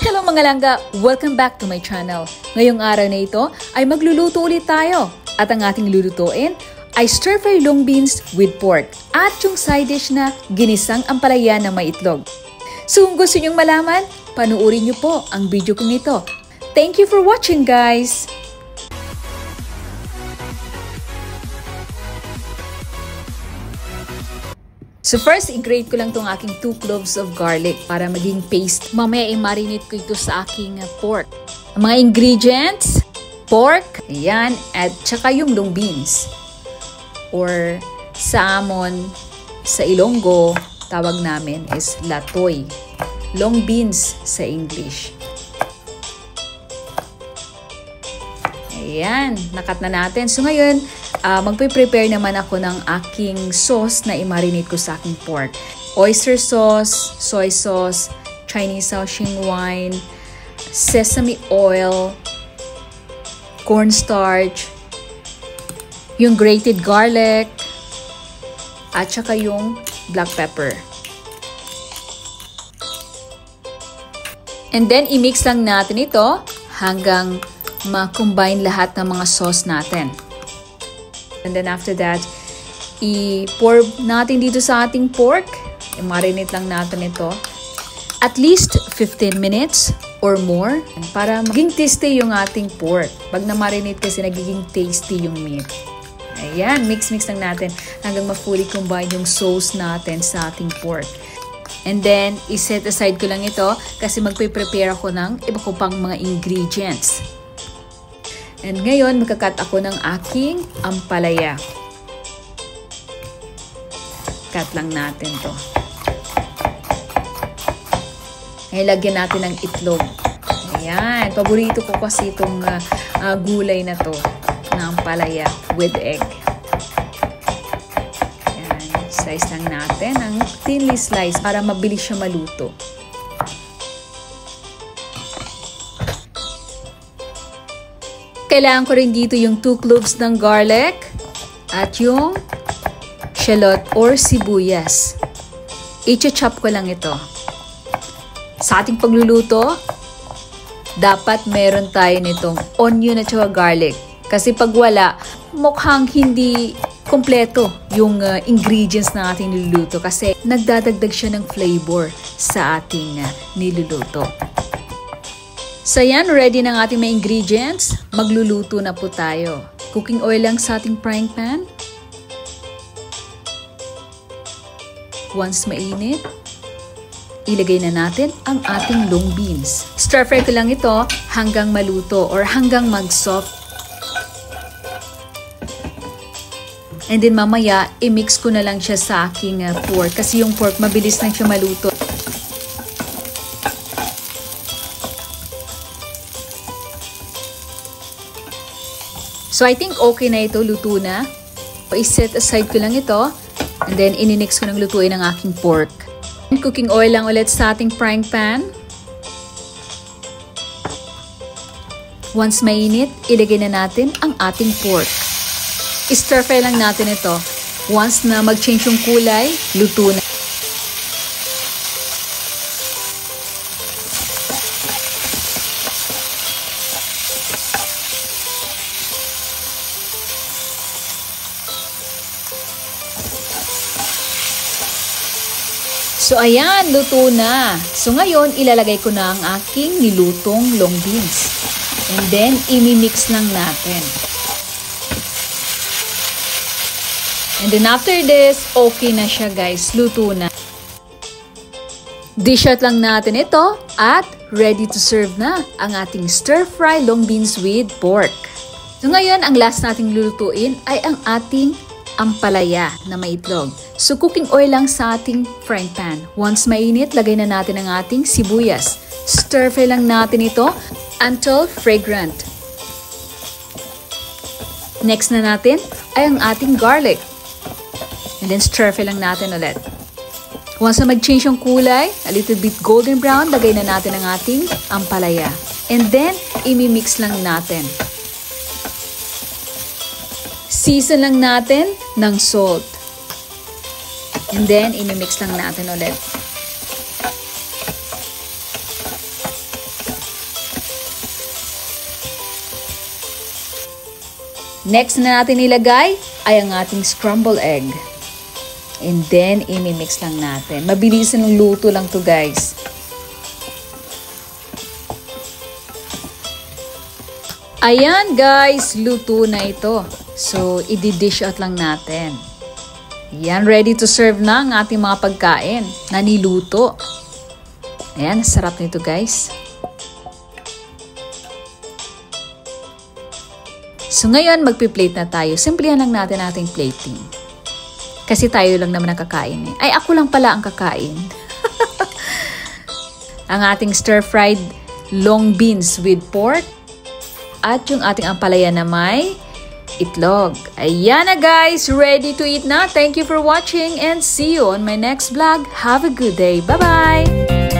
Hello mga langga! Welcome back to my channel. Ngayong araw na ito ay magluluto ulit tayo. At ang ating lulutuin ay stir-fry long beans with pork. At yung side dish na ginisang ampalaya na may itlog. So kung gusto nyong malaman, panuorin nyo po ang video kong ito. Thank you for watching guys! So first, i-grate ko lang tong aking 2 cloves of garlic para maging paste. Mamaya i-marinate ko ito sa aking pork. Ang mga ingredients, pork, ayan, at saka yung long beans. Or salmon, sa Ilonggo, tawag namin is latoy. Long beans sa English. Ayan, nakat na natin. So ngayon, magpe-prepare naman ako ng aking sauce na i-marinate ko sa aking pork. Oyster sauce, soy sauce, Chinese Shaoxing wine, sesame oil, cornstarch, yung grated garlic, at saka yung black pepper. And then, i-mix lang natin ito hanggang ma-combine lahat ng mga sauce natin. And then after that, i-pour natin dito sa ating pork. I-marinate lang natin ito. At least 15 minutes or more para maging tasty yung ating pork. Pag na-marinate kasi, nagiging tasty yung meat. Ayan, mix-mix lang natin hanggang ma-fully combine yung sauce natin sa ating pork. And then, i-set aside ko lang ito kasi magpe-prepare ako ng iba ko pang mga ingredients. And ngayon, magkakat ako ng aking ampalaya. Cut lang natin to. Ngayon, lagyan natin ng itlog. Ayan. Paborito ko kasi itong gulay na to, na ampalaya with egg. Ayan. Slice lang natin ng thinly slice para mabilis siya maluto. Kailangan ko rin dito yung 2 cloves ng garlic at yung shallot or sibuyas. I-chop ko lang ito. Sa ating pagluluto, dapat meron tayo nitong onion at saka garlic. Kasi pag wala, mukhang hindi kompleto yung ingredients na ating niluluto kasi nagdadagdag siya ng flavor sa ating niluluto. So yan, ready ng ating mga ingredients. Magluluto na po tayo. Cooking oil lang sa ating frying pan. Once mainit, ilagay na natin ang ating long beans. Stir fry ko lang ito hanggang maluto or hanggang mag-soft. And then mamaya, i-mix ko na lang siya sa aking pork kasi yung pork mabilis lang siya maluto. So, I think okay na ito, luto na. I-set aside ko lang ito. And then, ininix ko ng lutuin ang aking pork. Cooking oil lang ulit sa ating frying pan. Once mainit, ilagay na natin ang ating pork. I-stir fry lang natin ito. Once na mag-change yung kulay, luto na. So, ayan, luto na. So, ngayon, ilalagay ko na ang aking nilutong long beans. And then, imimix lang natin. And then, after this, okay na siya, guys. Luto na. Dish out lang natin ito at ready to serve na ang ating stir-fry long beans with pork. So, ngayon, ang last nating lulutuin ay ang ating ampalaya na may itlog. So, cooking oil lang sa ating frying pan. Once mainit, lagay na natin ang ating sibuyas. Stir-fry lang natin ito until fragrant. Next na natin ay ang ating garlic. And then, stir-fry lang natin ulit. Once na mag-change yung kulay, a little bit golden brown, lagay na natin ang ating ampalaya. And then, imimix lang natin. Season lang natin ng salt. And then, imimix lang natin ulit. Next na natin ilagay ay ang ating scrambled egg. And then, imimix lang natin. Mabilis ng luto lang to guys. Ayan guys, luto na ito. So, i-dish out lang natin. Ayan, ready to serve na ang ating mga pagkain na niluto. Ayan, sarap nito guys. So ngayon, magpi-plate na tayo. Simplihan lang natin ating plating. Kasi tayo lang naman ang kakain eh. Ay, ako lang pala ang kakain. Ang ating stir-fried long beans with pork. At yung ating ampalaya na may itlog. Ayan na guys, ready to eat na. Thank you for watching and see you on my next vlog. Have a good day. Bye-bye!